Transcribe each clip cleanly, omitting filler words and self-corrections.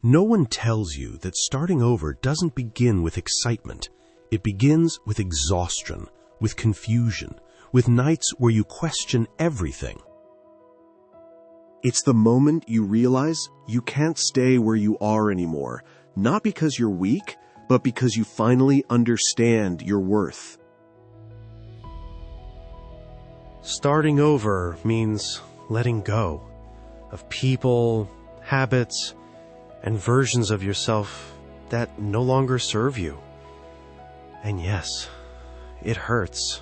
No one tells you that starting over doesn't begin with excitement. It begins with exhaustion, with confusion, with nights where you question everything. It's the moment you realize you can't stay where you are anymore, not because you're weak, but because you finally understand your worth. Starting over means letting go of people, habits, and versions of yourself that no longer serve you. And yes, it hurts.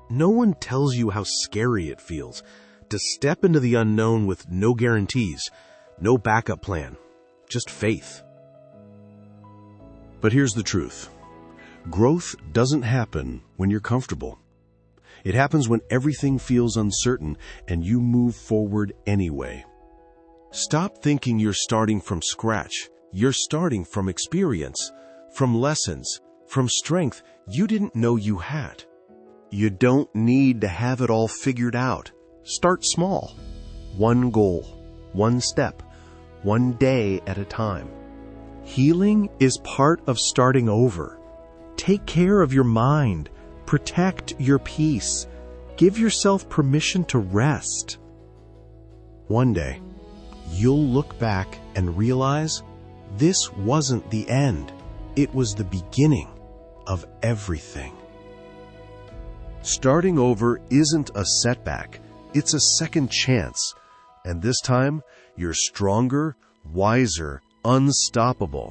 No one tells you how scary it feels to step into the unknown with no guarantees, no backup plan, just faith. But here's the truth. Growth doesn't happen when you're comfortable. It happens when everything feels uncertain and you move forward anyway. Stop thinking you're starting from scratch. You're starting from experience, from lessons, from strength you didn't know you had. You don't need to have it all figured out. Start small. One goal, one step, one day at a time. Healing is part of starting over. Take care of your mind. Protect your peace. Give yourself permission to rest. One day, you'll look back and realize this wasn't the end. It was the beginning of everything. Starting over isn't a setback. It's a second chance. And this time, you're stronger, wiser, unstoppable.